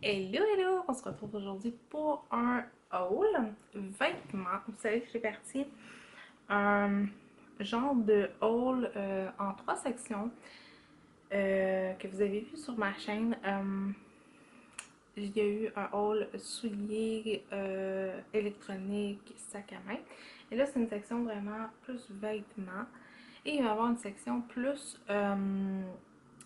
Hello, hello! On se retrouve aujourd'hui pour un haul vêtements. Vous savez que j'ai parti un genre de haul en trois sections que vous avez vu sur ma chaîne. Il y a eu un haul souliers, électronique, sac à main. Et là, c'est une section vraiment plus vêtements. Et il va y avoir une section plus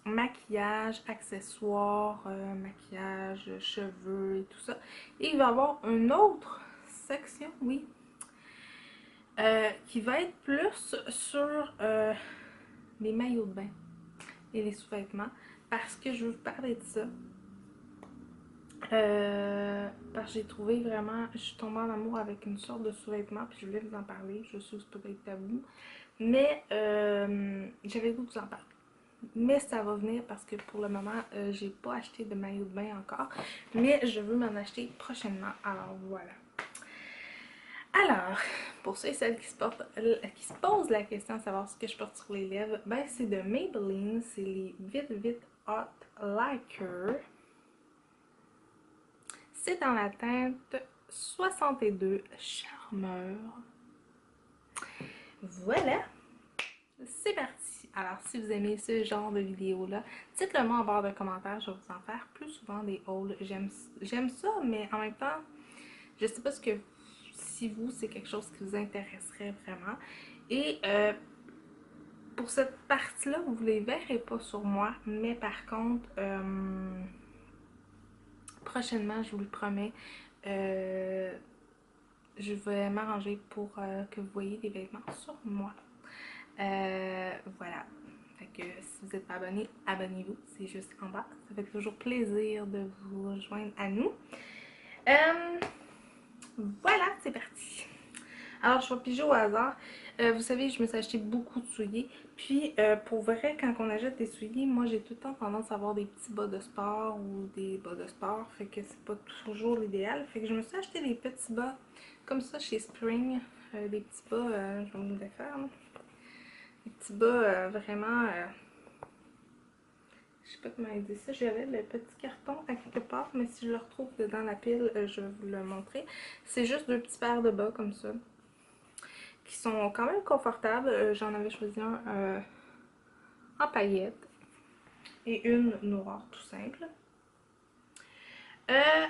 maquillage, accessoires, maquillage, cheveux et tout ça. Et il va y avoir une autre section, oui, qui va être plus sur les maillots de bain et les sous-vêtements. Parce que je veux vous parler de ça. Parce que j'ai trouvé vraiment, je suis tombée en amour avec une sorte de sous-vêtement, puis je voulais vous en parler. Je sais que c'est peut-être tabou, mais j'avais le goût de vous en parler. Mais ça va venir parce que pour le moment, j'ai pas acheté de maillot de bain encore, mais je veux m'en acheter prochainement. Alors voilà. Alors, pour ceux et celles qui se posent la question de savoir ce que je porte sur les lèvres, ben c'est de Maybelline, c'est les Vite Vite Hot Liker. C'est dans la teinte 62 Charmeur. Voilà, c'est parti. Alors, si vous aimez ce genre de vidéo-là, dites-le moi en barre de commentaires. Je vais vous en faire plus souvent des hauls. J'aime ça, mais en même temps, je sais pas ce que si vous, c'est quelque chose qui vous intéresserait vraiment. Et pour cette partie-là, vous ne les verrez pas sur moi, mais par contre, prochainement, je vous le promets, je vais m'arranger pour que vous voyez des vêtements sur moi. Voilà. Fait que si vous n'êtes pas abonné, abonnez-vous. C'est juste en bas. Ça fait toujours plaisir de vous rejoindre à nous. Euh, voilà, c'est parti. Alors, je vais piger au hasard. Vous savez, je me suis acheté beaucoup de souliers. Puis, pour vrai, quand on achète des souliers, moi, j'ai tout le temps tendance à avoir des petits bas de sport ou des bas de sport. Fait que c'est pas toujours l'idéal. Fait que je me suis acheté des petits bas comme ça chez Spring. Des petits bas, je vais vous les faire. Là. Des petits bas vraiment... je sais pas comment il dit ça. J'avais le petit carton à quelque part, mais si je le retrouve dans la pile, je vais vous le montrer. C'est juste deux petits paires de bas comme ça, qui sont quand même confortables. J'en avais choisi un en paillettes et une noire tout simple. Euh...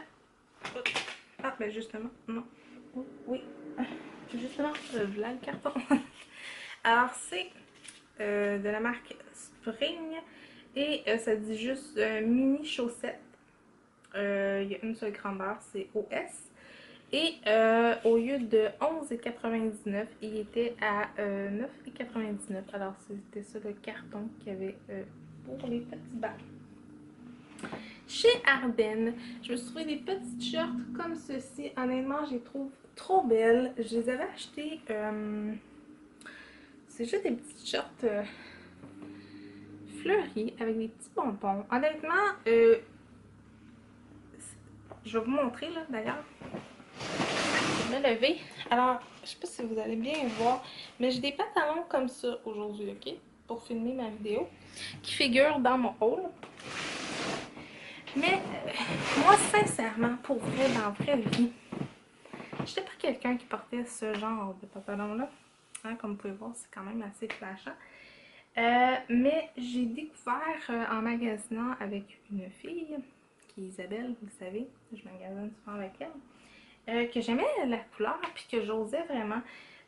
Ah, ben justement, non. Oui, justement, voilà le carton. Alors, c'est de la marque Spring et ça dit juste mini chaussettes. Il y a une seule grandeur, c'est OS. Et au lieu de 11,99, il était à 9,99. Alors c'était ça le carton qu'il y avait pour les petits bacs. Chez Ardennes, je me suis trouvé des petites shirts comme ceci. Honnêtement, je les trouve trop belles. Je les avais achetées. C'est juste des petites shirts fleuries avec des petits pompons. Honnêtement, je vais vous montrer là d'ailleurs. Je vais me lever. Alors, je sais pas si vous allez bien voir, mais j'ai des pantalons comme ça aujourd'hui, ok? Pour filmer ma vidéo, qui figurent dans mon haul. Mais moi, sincèrement, pour vrai, dans la vraie vie, j'étais pas quelqu'un qui portait ce genre de pantalon-là. Hein, comme vous pouvez voir, c'est quand même assez flashant. Mais j'ai découvert en magasinant avec une fille, qui est Isabelle, vous le savez, je magasine souvent avec elle. Que j'aimais la couleur puis que j'osais vraiment.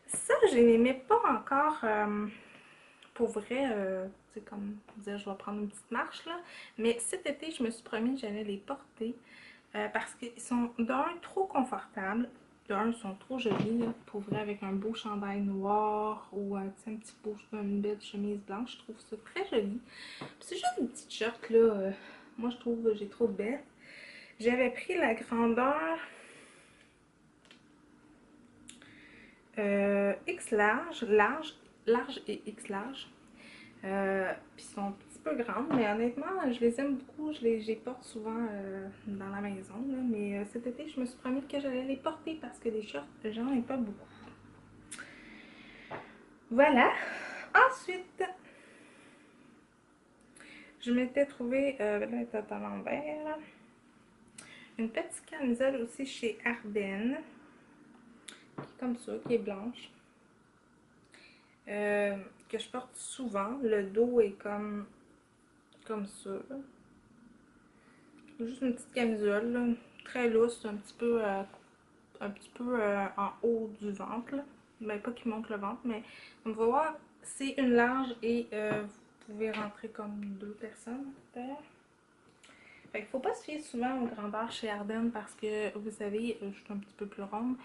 Ça, je n'aimais pas encore pour vrai, c'est comme dire je vais prendre une petite marche là. Mais cet été, je me suis promis que j'allais les porter parce qu'ils sont d'un trop confortables. D'un, ils sont trop jolis là, pour vrai avec un beau chandail noir ou une belle chemise blanche. Je trouve ça très joli. C'est juste une petite shirt là. Moi, je trouve que j'ai trop belle. J'avais pris la grandeur X large, large et X large. Puis ils sont un petit peu grandes, mais honnêtement, je les aime beaucoup. Je les porte souvent dans la maison. Là, mais cet été, je me suis promis que j'allais les porter parce que des shorts, j'en ai pas beaucoup. Voilà. Ensuite, je m'étais trouvé, là, elle est à l'envers. une petite camisole aussi chez Ardennes, qui est comme ça, qui est blanche, que je porte souvent. Le dos est comme ça. Juste une petite camisole, là, très lousse, un petit peu en haut du ventre. Là. Ben, pas qui monte le ventre, mais on va voir, c'est une large et vous pouvez rentrer comme 2 personnes. Fait qu'il faut pas se fier souvent aux grandeurs chez Ardennes parce que, vous savez, je suis un petit peu plus ronde.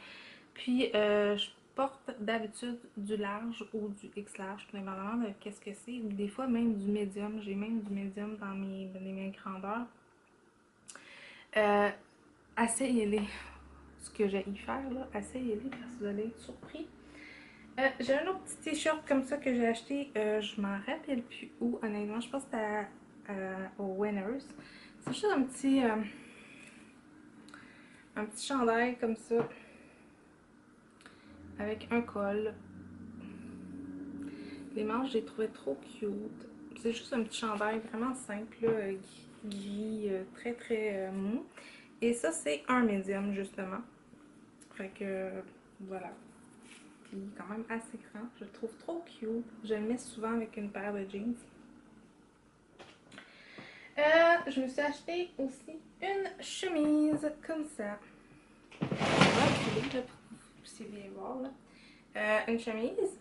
Puis, je porte d'habitude du large ou du X large, tout dépendamment de qu'est-ce que c'est. Ou des fois, même du médium. J'ai même du médium dans mes grandeurs. Euh, Essayez-les. Ce que j'ai y faire, là, essayez-les parce que vous allez être surpris. J'ai un autre petit t-shirt comme ça que j'ai acheté, je m'en rappelle plus où, honnêtement, je pense que c'était au Winners. C'est juste un petit chandail comme ça, avec un col. Les manches, je les trouvais trop cute. C'est juste un petit chandail vraiment simple, là, gris, très très mou. Et ça, c'est un médium, justement. Fait que, voilà. Puis, quand même assez grand. Je le trouve trop cute. Je le mets souvent avec une paire de jeans. Je me suis acheté aussi une chemise comme ça. Je vais reculer, là, pour que vous puissiez bien voir. Là. Une chemise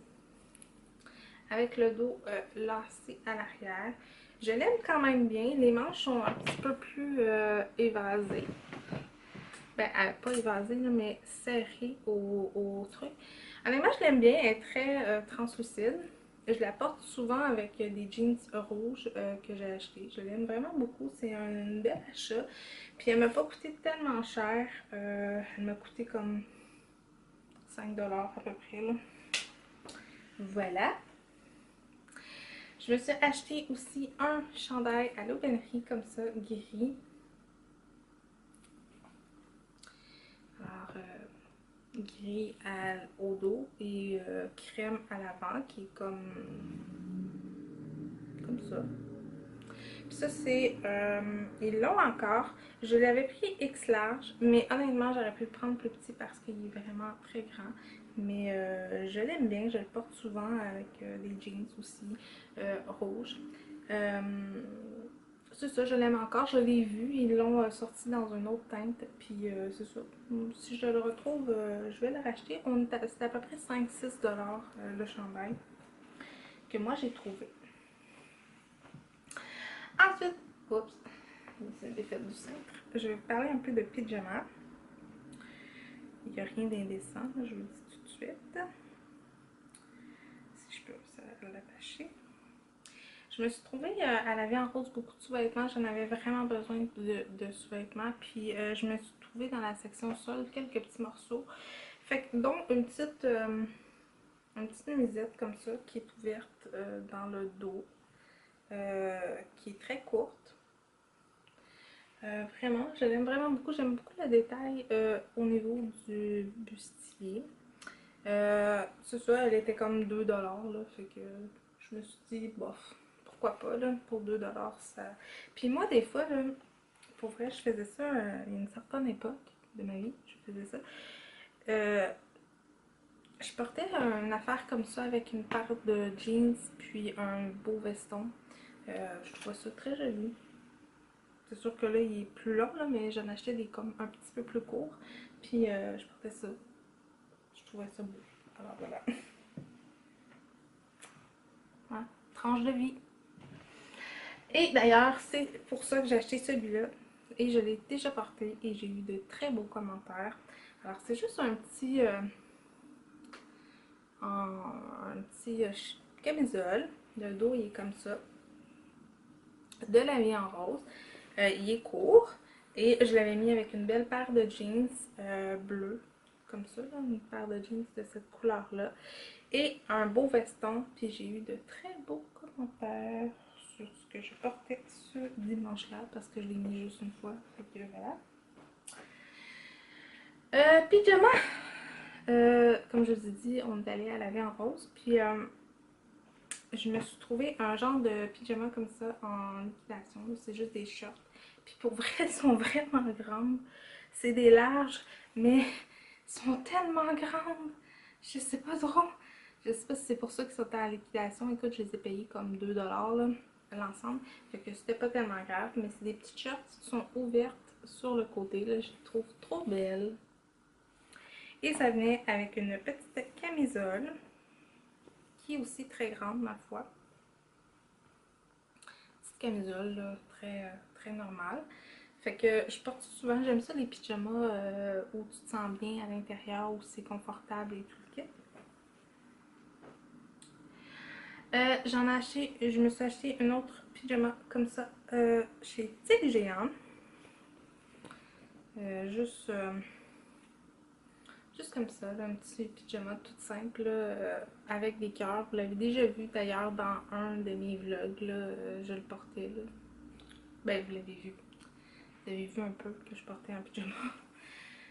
avec le dos lacé à l'arrière. Je l'aime quand même bien. Les manches sont un petit peu plus évasées. Ben, pas évasées, là, mais serrées au truc. Honnêtement, je l'aime bien. Elle est très translucide. Je la porte souvent avec des jeans rouges que j'ai achetés. Je l'aime vraiment beaucoup. C'est un bel achat. Puis elle m'a pas coûté tellement cher. Elle m'a coûté comme 5$ à peu près. Là. Voilà. Je me suis acheté aussi un chandail à l'aubainerie comme ça, gris. Alors, gris au dos et crème à l'avant qui est comme ça. Puis ça, c'est. Ils l'ont encore. Je l'avais pris X large, mais honnêtement, j'aurais pu le prendre plus petit parce qu'il est vraiment très grand. Mais je l'aime bien, je le porte souvent avec des jeans aussi rouges. C'est ça, je l'aime encore, je l'ai vu, ils l'ont sorti dans une autre teinte, puis c'est ça. Si je le retrouve, je vais le racheter. C'était à peu près 5-6$ le chandail que moi j'ai trouvé. Ensuite, oups, c'est l'effet du cintre. Je vais vous parler un peu de pyjama. Il n'y a rien d'indécent, je vous le dis tout de suite. Si je peux l'attacher. Je me suis trouvée à laver en rose beaucoup de sous-vêtements. J'en avais vraiment besoin de sous-vêtements. Puis je me suis trouvée dans la section sol quelques petits morceaux. Fait que donc une petite nuisette comme ça qui est ouverte dans le dos. Qui est très courte. Vraiment, je l'aime vraiment beaucoup. J'aime beaucoup le détail au niveau du bustier. C'est ça, elle était comme 2$, là, fait que je me suis dit, bof, pourquoi pas, là, pour 2$, ça... Puis moi, des fois, là, pour vrai, je faisais ça à une certaine époque de ma vie, je faisais ça. Je portais une affaire comme ça avec une paire de jeans, puis un beau veston. Je trouvais ça très joli. C'est sûr que là, il est plus long, là, mais j'en achetais des comme un petit peu plus courts. Puis je portais ça. Je trouvais ça beau. Alors voilà. Ouais, tranche de vie. Et d'ailleurs, c'est pour ça que j'ai acheté celui-là. Et je l'ai déjà porté et j'ai eu de très beaux commentaires. Alors c'est juste un petit... camisole. Le dos, il est comme ça. De la vie en rose. Il est court. Et je l'avais mis avec une belle paire de jeans bleus. Comme ça, là, une paire de jeans de cette couleur-là. Et un beau veston. Puis j'ai eu de très beaux commentaires sur ce que je portais ce dimanche-là. Parce que je l'ai mis juste une fois. Fait que voilà. Pyjama. Comme je vous ai dit, on est allé à la vie en rose. Puis je me suis trouvé un genre de pyjama comme ça en liquidation. C'est juste des shorts. Puis pour vrai, elles sont vraiment grandes. C'est des larges, mais elles sont tellement grandes. Je sais pas trop. Je sais pas si c'est pour ça qu'ils sont à la liquidation. Écoute, je les ai payés comme 2$ là, l'ensemble. Fait que c'était pas tellement grave. Mais c'est des petites shorts qui sont ouvertes sur le côté. Là, je les trouve trop belles. Et ça venait avec une petite camisole qui est aussi très grande, ma foi. Petite camisole, là, très normale. Fait que je porte souvent, j'aime ça les pyjamas où tu te sens bien à l'intérieur, où c'est confortable et tout le kit. J'en ai acheté, je me suis acheté une autre pyjama comme ça chez Tig Géant. Juste comme ça, là, un petit pyjama tout simple là, avec des cœurs. Vous l'avez déjà vu d'ailleurs dans un de mes vlogs, là, je le portais. Là. Ben, vous l'avez vu. Vous avez vu un peu que je portais un pyjama.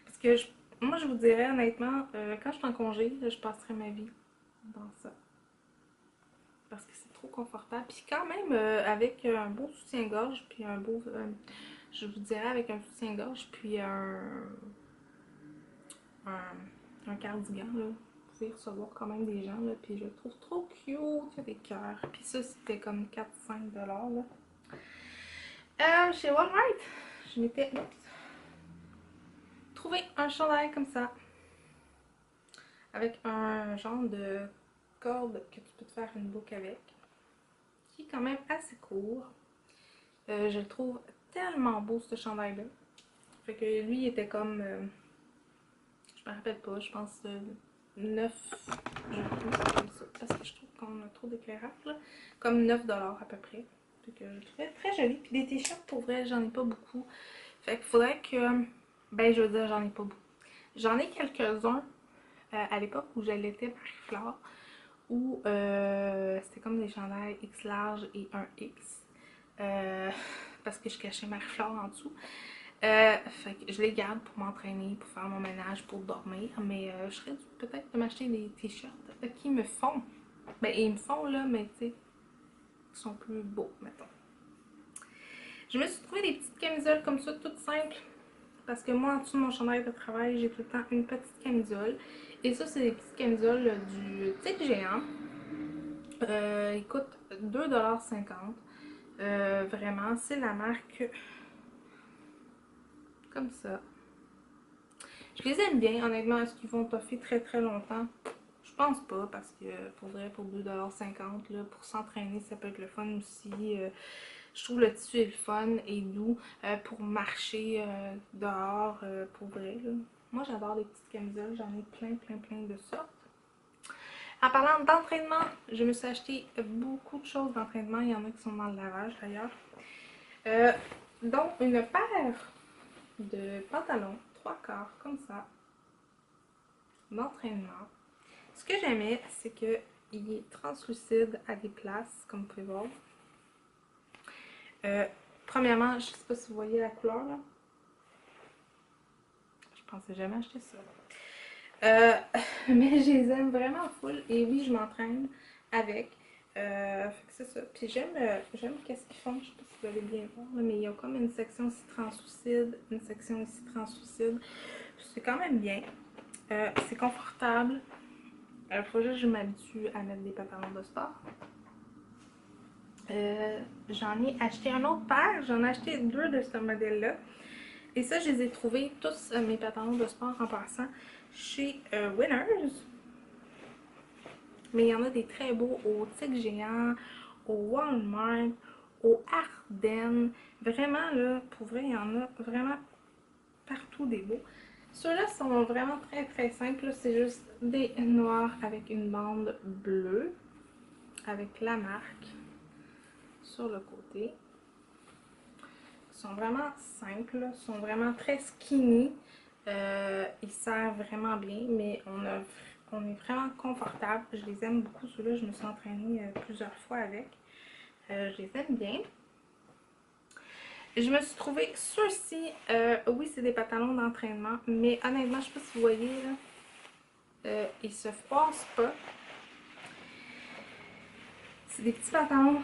Parce que moi, je vous dirais honnêtement, quand je suis en congé, là, je passerai ma vie dans ça. Parce que c'est trop confortable. Puis quand même, avec un beau soutien-gorge, puis un beau... je vous dirais avec un soutien-gorge, puis un cardigan, là. Vous pouvez recevoir quand même des gens, là. Puis je le trouve trop cute, il y a des cœurs. Puis ça, c'était comme 4-5$ là. Chez Walmart, je m'étais trouvé un chandail comme ça. Avec un genre de corde que tu peux te faire une boucle avec. Qui est quand même assez court. Je le trouve tellement beau ce chandail-là. Fait que lui, il était comme... je me rappelle pas, je pense 9... Je pense comme ça, parce que je trouve qu'on a trop d'éclairage, là. Comme 9$ à peu près. Fait que je le trouvais très joli. Puis des t-shirts, pour vrai, j'en ai pas beaucoup. Fait qu'il faudrait que... Ben, je veux dire, j'en ai pas beaucoup. J'en ai quelques-uns à l'époque où j'allaitais Marie-Flore. Où c'était comme des chandails X large et un X. Parce que je cachais Marie-Flore en dessous. Fait que je les garde pour m'entraîner, pour faire mon ménage, pour dormir. Mais je serais dû peut-être de m'acheter des t-shirts qui me font. Ben, ils me font là, mais tu sais, ils sont plus beaux, mettons. Je me suis trouvé des petites camisoles comme ça, toutes simples. Parce que moi, en dessous de mon chandail de travail, j'ai tout le temps une petite camisole. Et ça, c'est des petites camisoles du Tic Géant. Ils coûtent 2,50$. Vraiment, c'est la marque comme ça. Je les aime bien, honnêtement. Est-ce qu'ils vont toffer très longtemps? Je pense pas, parce que pour 2,50$, là, pour s'entraîner, ça peut être le fun aussi. Je trouve le tissu est le fun et doux pour marcher dehors, pour vrai. Là. Moi, j'adore les petites camisoles. J'en ai plein de sortes. En parlant d'entraînement, je me suis acheté beaucoup de choses d'entraînement. Il y en a qui sont dans le lavage d'ailleurs. Donc, une paire de pantalons 3/4 comme ça d'entraînement. Ce que j'aimais, c'est qu'il est translucide à des places, comme vous pouvez voir. Premièrement, je ne sais pas si vous voyez la couleur là. Je pensais jamais acheter ça. Mais je les aime vraiment full. Et oui, je m'entraîne avec. Fait que c'est ça. Puis j'aime qu'est-ce qu'ils font. Je sais pas si vous allez bien voir, là, mais il y a comme une section ici translucide, une section ici translucide. C'est quand même bien. C'est confortable. Il faut juste que je m'habitue à mettre des pantalons de sport. J'en ai acheté un autre paire. J'en ai acheté 2 de ce modèle-là. Et ça, je les ai trouvés tous, mes pantalons de sport en passant, chez Winners. Mais il y en a des très beaux au Tic Géant, au Walmart, au Ardennes. Vraiment, là, pour vrai, il y en a vraiment partout des beaux. Ceux-là sont vraiment très simples. C'est juste des noirs avec une bande bleue, avec la marque sur le côté. Ils sont vraiment simples, sont vraiment très skinny. Ils servent vraiment bien, mais on est vraiment confortable. Je les aime beaucoup, ceux-là. Je me suis entraînée plusieurs fois avec. Je les aime bien. Je me suis trouvé ceux-ci. Oui, c'est des pantalons d'entraînement, mais honnêtement, je sais pas si vous voyez, là, ils se passent pas. C'est des petits pantalons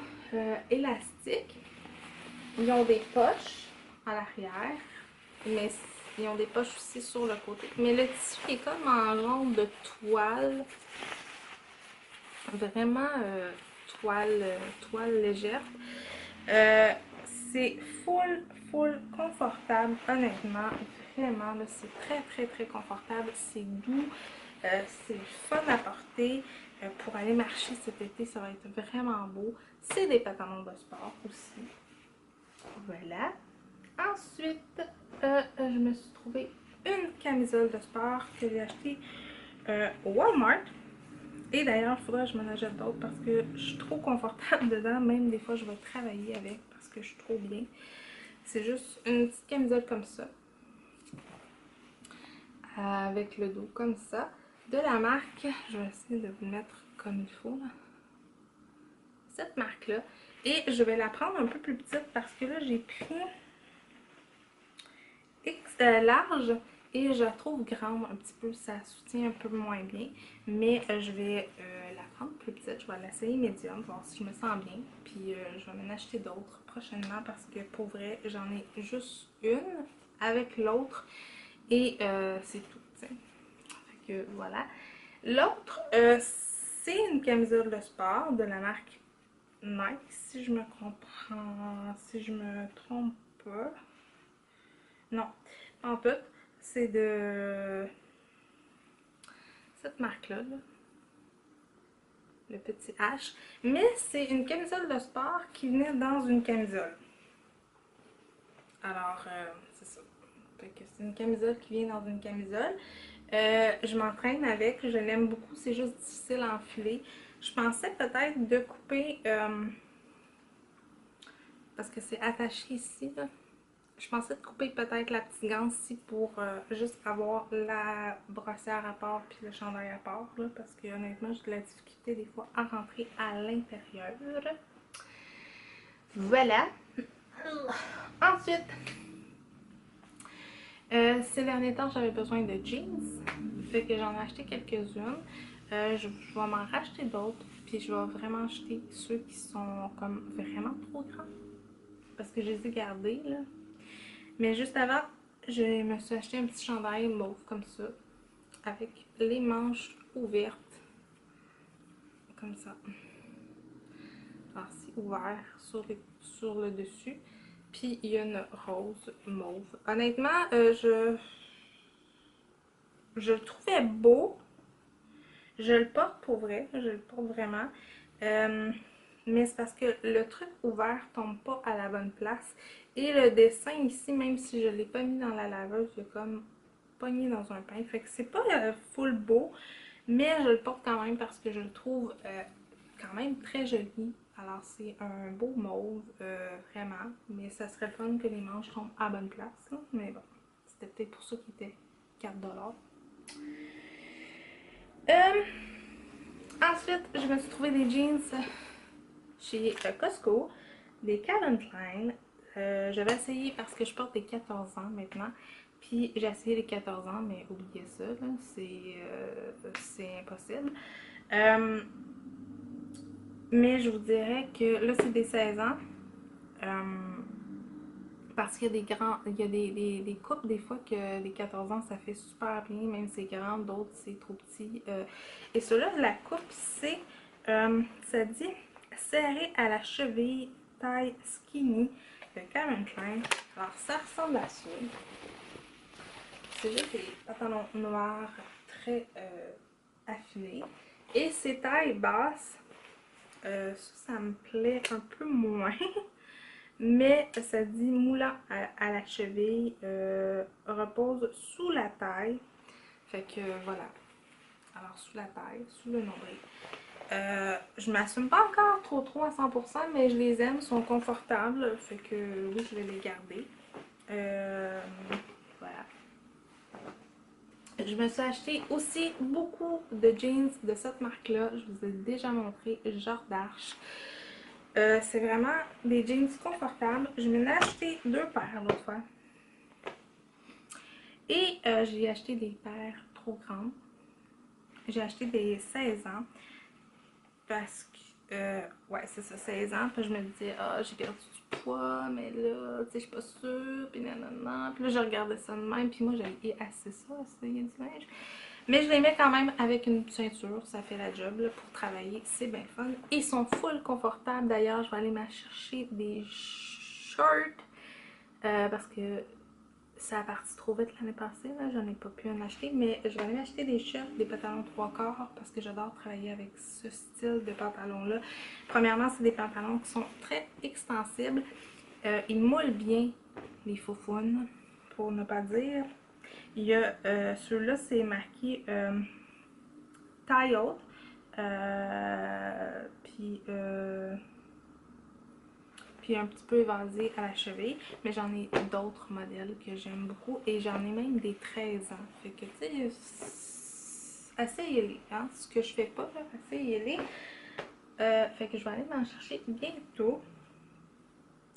élastiques. Ils ont des poches. à l'arrière. Mais ils ont des poches aussi sur le côté. Mais le tissu est comme en genre de toile. Vraiment toile légère. C'est full confortable, honnêtement. Vraiment, c'est très confortable. C'est doux. C'est fun à porter. Pour aller marcher cet été, ça va être vraiment beau. C'est des pantalons de sport aussi. Voilà. Ensuite, je me suis trouvé une camisole de sport que j'ai achetée au Walmart. Et d'ailleurs, il faudrait que je m'en achète d'autres parce que je suis trop confortable dedans. Même des fois, je vais travailler avec parce que je suis trop bien. C'est juste une petite camisole comme ça. Avec le dos comme ça. De la marque, je vais essayer de vous le mettre comme il faut. Là. Cette marque-là. Et je vais la prendre un peu plus petite parce que là, j'ai pris large et je la trouve grande un petit peu, ça soutient un peu moins bien, mais je vais la prendre plus petite, je vais l'essayer médium, voir si je me sens bien, puis je vais m'en acheter d'autres prochainement parce que pour vrai j'en ai juste une avec l'autre et c'est tout, t'sais. Fait que voilà. L'autre, c'est une camisole de sport de la marque Nike, si je me comprends, si je me trompe pas. Non, en tout, c'est de cette marque-là, là, le petit H. Mais c'est une camisole de sport qui venait dans une camisole. Alors, c'est ça. C'est une camisole qui vient dans une camisole. Je m'entraîne avec, je l'aime beaucoup, c'est juste difficile à enfiler. Je pensais peut-être de couper, parce que c'est attaché ici, là. Je pensais de couper peut-être la petite gante ici pour juste avoir la brossière à part puis le chandail à part, là, parce que honnêtement j'ai de la difficulté des fois à rentrer à l'intérieur. Voilà. Ensuite, ces derniers temps j'avais besoin de jeans, fait que j'en ai acheté quelques-unes. Je vais m'en racheter d'autres, puis je vais vraiment acheter ceux qui sont comme vraiment trop grands, parce que je les ai gardés là. Mais juste avant, je me suis acheté un petit chandail mauve comme ça, avec les manches ouvertes, comme ça. Alors c'est ouvert sur le dessus. Puis il y a une rose mauve. Honnêtement, je le trouvais beau. Je le porte pour vrai, je le porte vraiment. Mais c'est parce que le truc ouvert tombe pas à la bonne place. Et le dessin ici, même si je ne l'ai pas mis dans la laveuse, il est comme pogné dans un pain. Fait que c'est pas full beau, mais je le porte quand même parce que je le trouve quand même très joli. Alors c'est un beau mauve, vraiment. Mais ça serait le fun que les manches tombent à bonne place. Là. Mais bon, c'était peut-être pour ça qu'il était 4$. Ensuite, je me suis trouvé des jeans chez Costco, des Calvin Klein. J'avais essayé parce que je porte des 14 ans maintenant. Puis j'ai essayé les 14 ans, mais oubliez ça, c'est impossible. Mais je vous dirais que là, c'est des 16 ans. Euh, parce qu'il y a il y a des coupes des fois que les 14 ans ça fait super bien, même c'est grand, d'autres c'est trop petit. Et cela, la coupe c'est, ça dit serré à la cheville, taille skinny, de Calvin Klein. Alors ça ressemble à ça. C'est juste des pantalons noirs très affinés. Et c'est taille basse. Ça me plaît un peu moins. Mais ça dit moulant à la cheville, repose sous la taille. Fait que voilà. Alors sous la taille, sous le nombril. Je m'assume pas encore trop à 100%, mais je les aime, sont confortables. Fait que oui, je vais les garder. Voilà. Je me suis acheté aussi beaucoup de jeans de cette marque-là. Je vous ai déjà montré, Jordache. C'est vraiment des jeans confortables. Je m'en ai acheté 2 paires l'autre fois. Et j'ai acheté des paires trop grandes. J'ai acheté des 16 ans. Parce que ouais, c'est ça, 16 ans. Puis je me disais, ah, j'ai perdu du poids, mais là, tu sais, je suis pas sûre, puis nanana. Puis là, je regardais ça de même, puis moi, j'avais assez ça, essayer du linge. Mais je les mets quand même avec une ceinture, ça fait la job là, pour travailler, c'est bien fun. Ils sont full confortables, d'ailleurs, je vais aller m'en chercher des shorts parce que ça a parti trop vite l'année passée, là, j'en ai pas pu en acheter, mais je vais aller m'acheter des shorts, des pantalons 3/4 parce que j'adore travailler avec ce style de pantalon-là. Premièrement, c'est des pantalons qui sont très extensibles, ils moulent bien les faufounes, pour ne pas dire. Il y a celui-là, c'est marqué taille haute, puis un petit peu évasé à la cheville, mais j'en ai d'autres modèles que j'aime beaucoup et j'en ai même des 13 ans. Fait que, tu sais, essayez-les, hein, ce que je fais pas, là, essayez-les. Fait que je vais aller m'en chercher bientôt.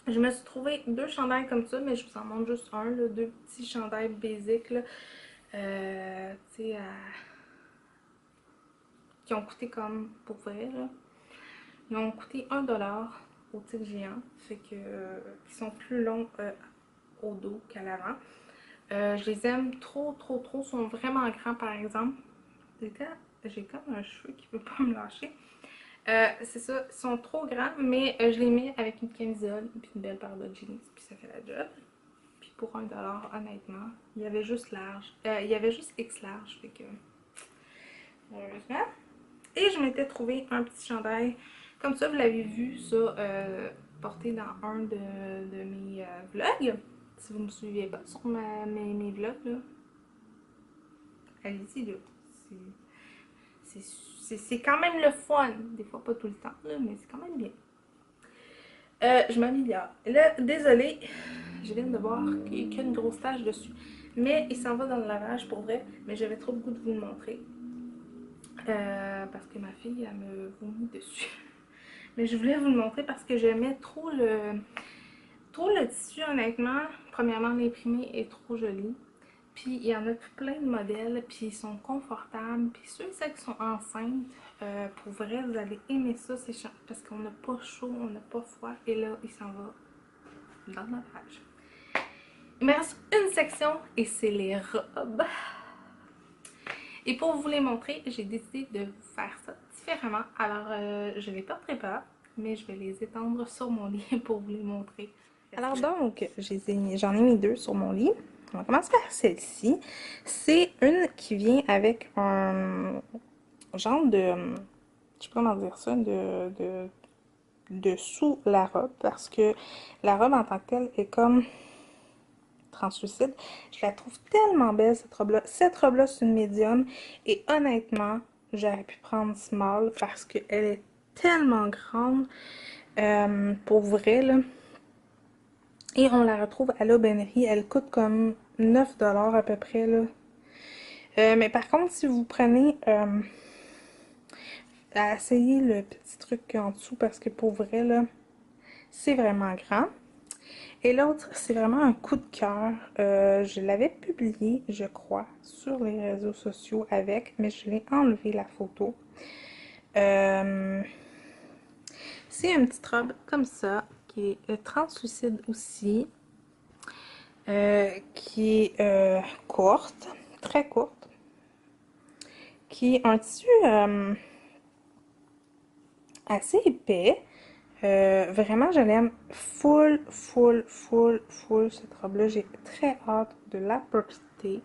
Je me suis trouvé 2 chandails comme ça, mais je vous en montre juste un, là, 2 petits chandails basiques, là, tu sais, qui ont coûté comme, pour vrai, là, ils ont coûté 1$ au titre géant, fait que, qui sont plus longs au dos qu'à l'avant. Je les aime trop, trop, trop. Ils sont vraiment grands, par exemple. J'ai comme un cheveu qui veut pas me lâcher. C'est ça, ils sont trop grands, mais je les mets avec une camisole et une belle paire de jeans, puis ça fait la job. Puis pour 1$, honnêtement, il y avait juste large. Il y avait juste X large, fait que... Heureusement. Et je m'étais trouvé un petit chandail. Comme ça, vous l'avez vu, ça, porté dans un de mes vlogs. Si vous me suivez pas sur mes vlogs, là, allez-y, là. C'est quand même le fun. Des fois, pas tout le temps, là, mais c'est quand même bien. Je m'améliore. Là, désolée, je viens de voir qu'il y a une grosse tache dessus. Mais il s'en va dans le lavage pour vrai. Mais j'avais trop le goût de vous le montrer. Parce que ma fille, elle me vomit dessus. Mais je voulais vous le montrer parce que j'aimais trop le tissu, honnêtement. Premièrement, l'imprimé est trop joli. Puis il y en a tout plein de modèles, puis ils sont confortables. Puis ceux et celles qui sont enceintes, pour vrai, vous allez aimer ça, c'est chiant. Parce qu'on n'a pas chaud, on n'a pas froid. Et là, il s'en va dans ma page. Il me reste une section et c'est les robes. Et pour vous les montrer, j'ai décidé de faire ça différemment. Alors, je ne les porterai pas, mais je vais les étendre sur mon lit pour vous les montrer. Alors donc, j'en ai mis 2 sur mon lit. On va commencer par celle-ci. C'est une qui vient avec un genre de... Je sais pas comment dire ça, de sous la robe. Parce que la robe en tant que telle est comme translucide. Je la trouve tellement belle, cette robe-là. Cette robe-là, c'est une médium. Et honnêtement, j'aurais pu prendre small parce qu'elle est tellement grande. Pour vrai, là. Et on la retrouve à l'aubainerie. Elle coûte comme 9$ à peu près, là. Mais par contre, si vous prenez... essayez le petit truc en dessous parce que pour vrai, là, c'est vraiment grand. Et l'autre, c'est vraiment un coup de cœur. Je l'avais publié, je crois, sur les réseaux sociaux avec, mais je l'ai enlevé la photo. C'est une petite robe comme ça, qui est translucide aussi, qui est courte, très courte, qui est un tissu assez épais. Vraiment, je l'aime full, full, full, full, cette robe-là. J'ai très hâte de la porter.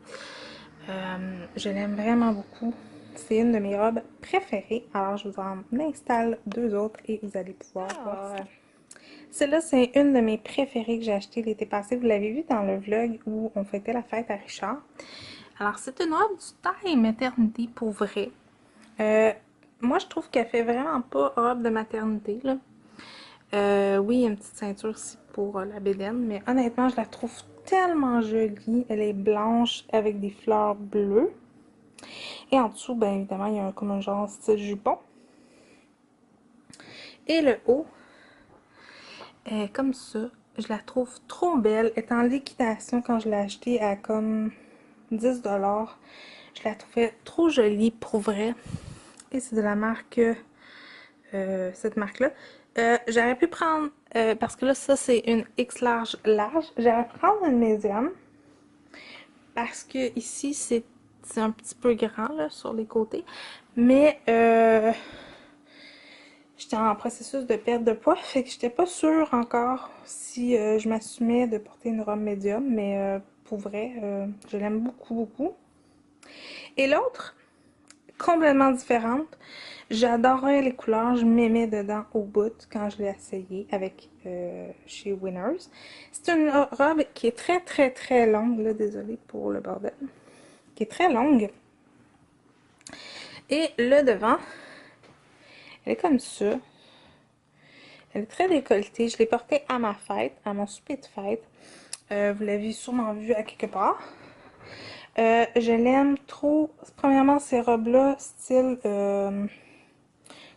Je l'aime vraiment beaucoup. C'est une de mes robes préférées. Alors, je vous en installe 2 autres et vous allez pouvoir voir. Celle-là, c'est une de mes préférées que j'ai achetée l'été passé. Vous l'avez vu dans le vlog où on fêtait la fête à Richard. Alors, c'est une robe du taille maternité pour vrai. Moi, je trouve qu'elle fait vraiment pas robe de maternité, là. Oui, il y a une petite ceinture ici pour la bédaine, mais honnêtement, je la trouve tellement jolie. Elle est blanche avec des fleurs bleues. Et en dessous, bien évidemment, il y a comme un genre style jupon. Et le haut est comme ça. Je la trouve trop belle. Elle est en liquidation quand je l'ai achetée à comme 10$. Je la trouvais trop jolie pour vrai. Et c'est de la marque cette marque-là. J'aurais pu prendre, parce que là, ça, c'est une X large large. J'aurais pu prendre une médium. Parce que ici, c'est un petit peu grand, là, sur les côtés. Mais, j'étais en processus de perte de poids, fait que j'étais pas sûre encore si je m'assumais de porter une robe médium. Mais, pour vrai, je l'aime beaucoup, beaucoup. Et l'autre, complètement différente. J'adorais les couleurs, je m'aimais dedans au bout quand je l'ai essayé avec chez Winners. C'est une robe qui est très très très longue, là, désolée pour le bordel, qui est très longue. Et le devant, elle est comme ça. Elle est très décolletée. Je l'ai portée à ma fête, à mon souper de fête. Vous l'avez sûrement vu à quelque part. Je l'aime trop. Premièrement, ces robes-là, style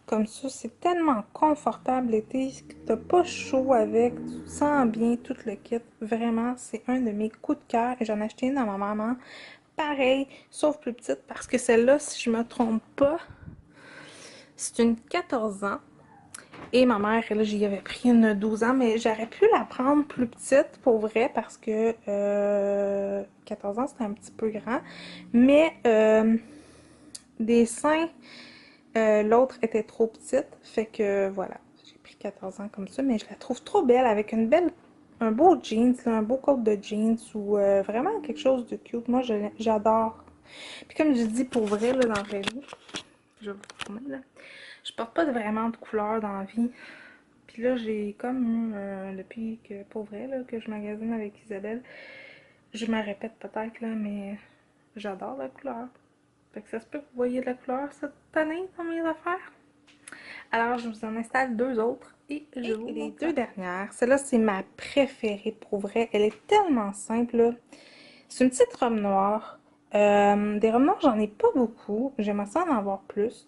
comme ça, c'est tellement confortable l'été. T'as pas chaud avec, tu te sens bien, tout le kit. Vraiment, c'est un de mes coups de cœur. Et j'en ai acheté une à ma maman. Pareil, sauf plus petite, parce que celle-là, si je me trompe pas, c'est une 14 ans. Et ma mère, là, j'y avais pris une 12 ans, mais j'aurais pu la prendre plus petite, pour vrai, parce que 14 ans, c'était un petit peu grand. Mais des seins, l'autre était trop petite, fait que voilà, j'ai pris 14 ans comme ça, mais je la trouve trop belle, avec un beau jeans, un beau coat de jeans, ou vraiment quelque chose de cute. Moi, j'adore. Puis comme je dis, pour vrai, là, dans la vraie vie, je vais vous tourner, là. Je porte pas vraiment de couleur dans la vie. Puis là, j'ai comme eu, depuis que, pour vrai, là, que je magasine avec Isabelle, je me répète peut-être, là, mais j'adore la couleur. Fait que ça se peut que vous voyez de la couleur cette année dans mes affaires. Alors, je vous en installe deux autres et je vous les deux dernières. Celle-là, c'est ma préférée pour vrai. Elle est tellement simple, là. C'est une petite robe noire. Des robes noires, j'en ai pas beaucoup. J'aimerais ça en avoir plus,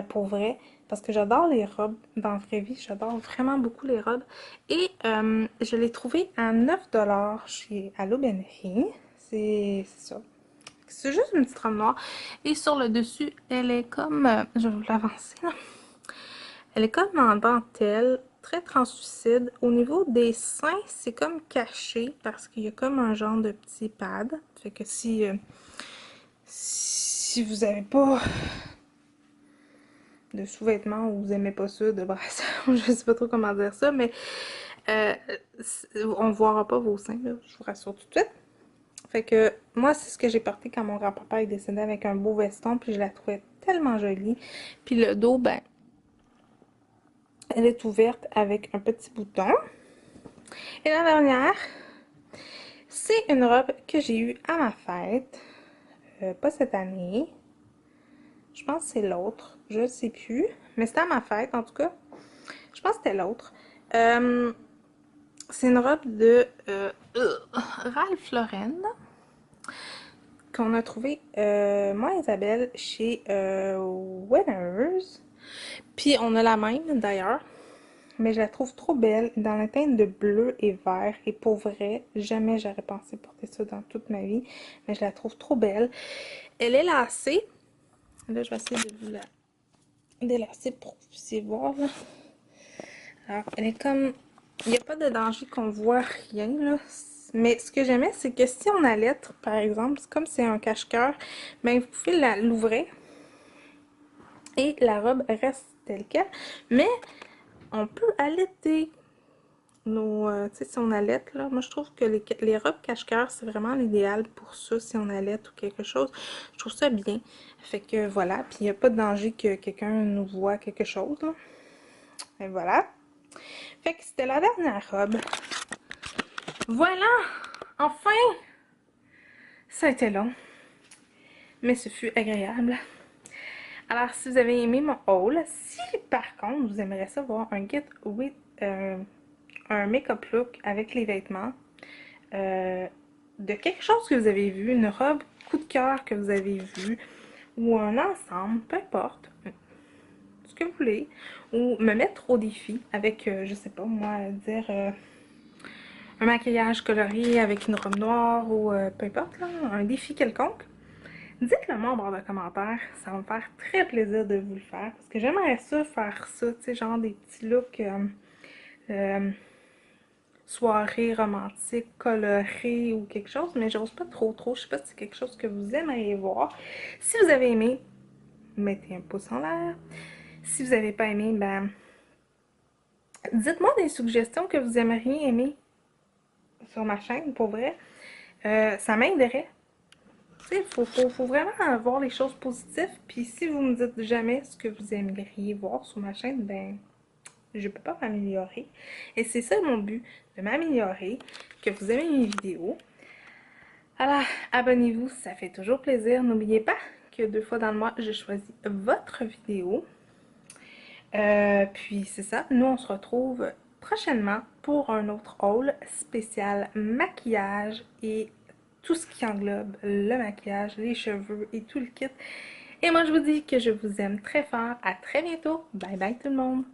pour vrai. Parce que j'adore les robes dans la vraie vie. J'adore vraiment beaucoup les robes. Et je l'ai trouvée à 9$ chez Allô-Benry. C'est ça. C'est juste une petite robe noire. Et sur le dessus, elle est comme... je vais vous l'avancer, là. Elle est comme en dentelle, très translucide. Au niveau des seins, c'est comme caché parce qu'il y a comme un genre de petit pad. Fait que si vous avez pas de sous-vêtements ou vous aimez pas ça, de brassière, je sais pas trop comment dire ça, mais euh, on verra pas vos seins, là, je vous rassure tout de suite. Fait que moi, c'est ce que j'ai porté quand mon grand-papa est décédé, avec un beau veston, puis je la trouvais tellement jolie. Puis le dos, ben, elle est ouverte avec un petit bouton. Et la dernière, c'est une robe que j'ai eue à ma fête. Pas cette année. Je pense que c'est l'autre. Je ne sais plus. Mais c'était à ma fête, en tout cas. Je pense que c'était l'autre. C'est une robe de Ralph Lauren qu'on a trouvé, moi et Isabelle, chez Winners. Puis on a la même, d'ailleurs. Mais je la trouve trop belle, dans la teinte de bleu et vert. Et pour vrai, jamais j'aurais pensé porter ça dans toute ma vie. Mais je la trouve trop belle. Elle est lacée. Là, je vais essayer de vous la délacer pour que vous puissiez voir, là. Alors, elle est comme... Il n'y a pas de danger qu'on voit rien, là. Mais ce que j'aimais, c'est que si on allait, par exemple, comme c'est un cache-cœur, ben vous pouvez l'ouvrir. Et la robe reste telle quelle. Mais on peut allaiter nos... tu sais, si on allait, là, moi je trouve que les robes cache-cœur, c'est vraiment l'idéal pour ça, si on allait ou quelque chose. Je trouve ça bien. Fait que voilà, puis il n'y a pas de danger que quelqu'un nous voit quelque chose, là. Et voilà. Fait que c'était la dernière robe. Voilà! Enfin! Ça a été long, mais ce fut agréable. Alors, si vous avez aimé mon haul, si par contre vous aimeriez savoir un get with un make-up look avec les vêtements, de quelque chose que vous avez vu, une robe coup de cœur que vous avez vu, ou un ensemble, peu importe, ce que vous voulez, ou me mettre au défi avec, je sais pas moi, dire un maquillage coloré avec une robe noire, ou peu importe, là, un défi quelconque, Dites-le moi en barre de commentaires, ça va me faire très plaisir de vous le faire, parce que j'aimerais ça faire ça, tu sais, genre des petits looks euh, soirée romantique, colorée ou quelque chose, mais j'ose pas trop, je sais pas si c'est quelque chose que vous aimeriez voir. Si vous avez aimé, mettez un pouce en l'air. Si vous n'avez pas aimé, ben, dites-moi des suggestions que vous aimeriez aimer sur ma chaîne, pour vrai. Ça m'aiderait. Tu sais, faut vraiment voir les choses positives. Puis si vous me dites jamais ce que vous aimeriez voir sur ma chaîne, ben, je peux pas m'améliorer. Et c'est ça mon but, de m'améliorer, que vous aimez mes vidéos. Alors, abonnez-vous, ça fait toujours plaisir. N'oubliez pas que 2 fois dans le mois, je choisis votre vidéo. Puis c'est ça, nous on se retrouve prochainement pour un autre haul spécial maquillage et tout ce qui englobe le maquillage, les cheveux et tout le kit. Et moi je vous dis que je vous aime très fort. À très bientôt. Bye bye tout le monde.